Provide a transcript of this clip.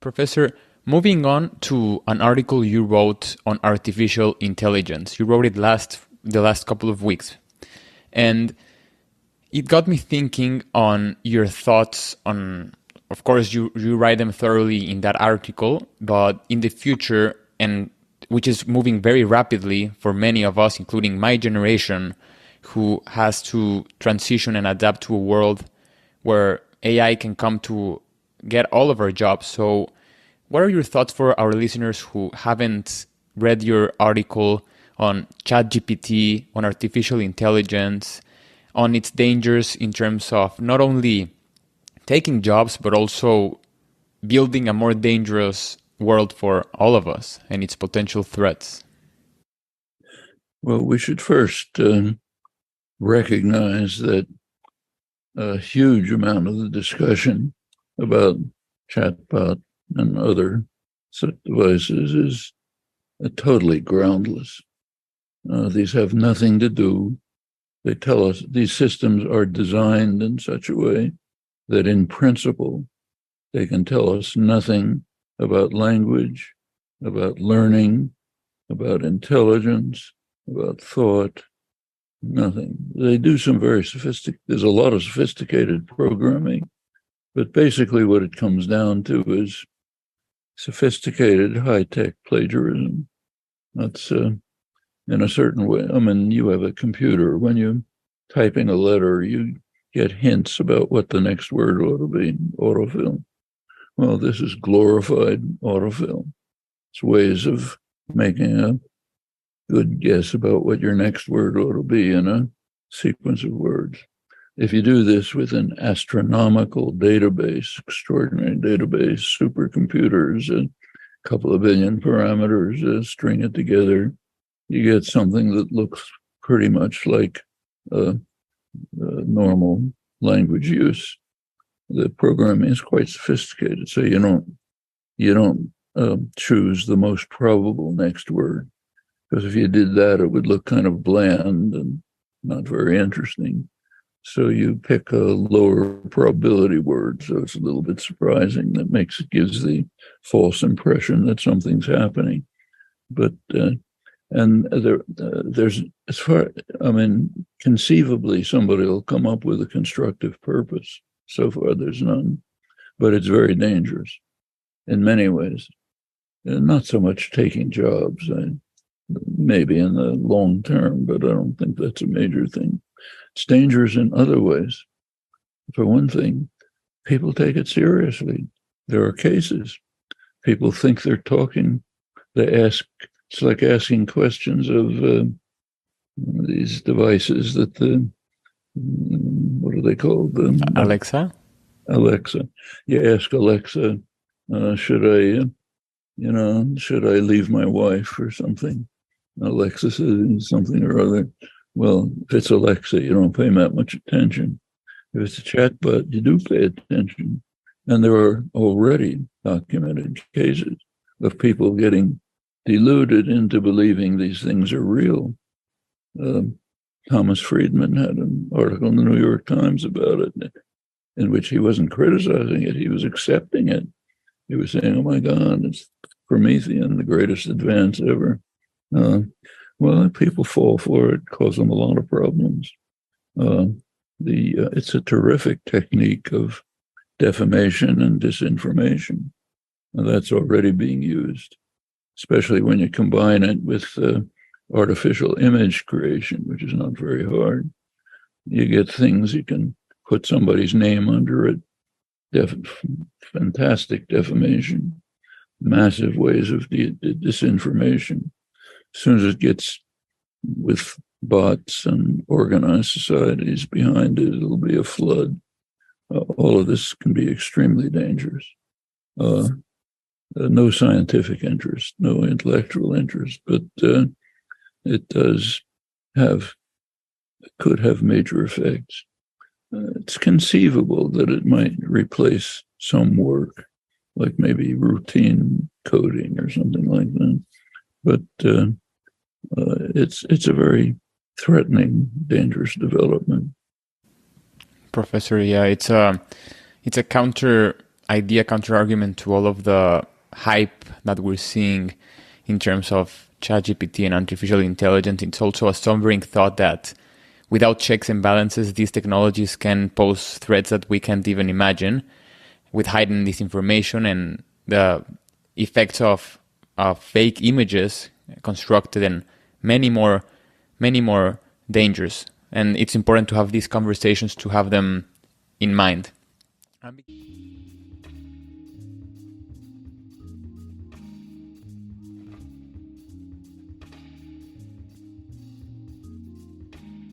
Professor, moving on to an article you wrote on artificial intelligence. You wrote it the last couple of weeks. And it got me thinking on your thoughts on, of course, you write them thoroughly in that article, but in the future, and which is moving very rapidly for many of us, including my generation, who has to transition and adapt to a world where AI can come to get all of our jobs. So what are your thoughts for our listeners who haven't read your article on ChatGPT, on artificial intelligence, on its dangers in terms of not only taking jobs, but also building a more dangerous world for all of us and its potential threats? Well, we should first recognize that a huge amount of the discussion about chatbot and other such devices is totally groundless. These have nothing to do. They tell us these systems are designed in such a way that in principle, they can tell us nothing about language, about learning, about intelligence, about thought, nothing. They do some very there's a lot of sophisticated programming, but basically what it comes down to is sophisticated high-tech plagiarism. That's in a certain way. I mean, you have a computer. When you're typing a letter, you get hints about what the next word ought to be, autofill. Well, this is glorified autofill. It's ways of making a good guess about what your next word ought to be in a sequence of words. If you do this with an astronomical database, extraordinary database, supercomputers, a couple of billion parameters, string it together, you get something that looks pretty much like normal language use. The programming is quite sophisticated, so you don't choose the most probable next word, because if you did that, it would look kind of bland and not very interesting. So you pick a lower probability word, so it's a little bit surprising. Gives the false impression that something's happening. But there's conceivably somebody will come up with a constructive purpose. So far, there's none, but it's very dangerous in many ways. And not so much taking jobs, maybe in the long term, but I don't think that's a major thing. It's dangerous in other ways. For one thing, people take it seriously. There are cases. People think they're talking. It's like asking questions of these devices that what are they called? Alexa? Alexa. You ask Alexa, should I leave my wife or something? Alexa says something or other. Well, if it's Alexa, you don't pay that much attention. If it's a chatbot, you do pay attention. And there are already documented cases of people getting deluded into believing these things are real. Thomas Friedman had an article in the New York Times about it, in which he wasn't criticizing it, he was accepting it. He was saying, oh my God, it's Promethean, the greatest advance ever. Well, people fall for it, cause them a lot of problems. It's a terrific technique of defamation and disinformation, and that's already being used, especially when you combine it with artificial image creation, which is not very hard. You get things, you can put somebody's name under it, fantastic defamation, massive ways of disinformation. As soon as it gets with bots and organized societies behind it, it'll be a flood. All of this can be extremely dangerous. No scientific interest, no intellectual interest, but it could have major effects. It's conceivable that it might replace some work, like maybe routine coding or something like that. But it's a very threatening, dangerous development. Professor, yeah, it's a counter idea counter argument to all of the hype that we're seeing in terms of ChatGPT and artificial intelligence. It's also a sobering thought that without checks and balances, these technologies can pose threats that we can't even imagine, with heightened disinformation and the effects of fake images constructed, and many more dangers. And it's important to have these conversations, to have them in mind.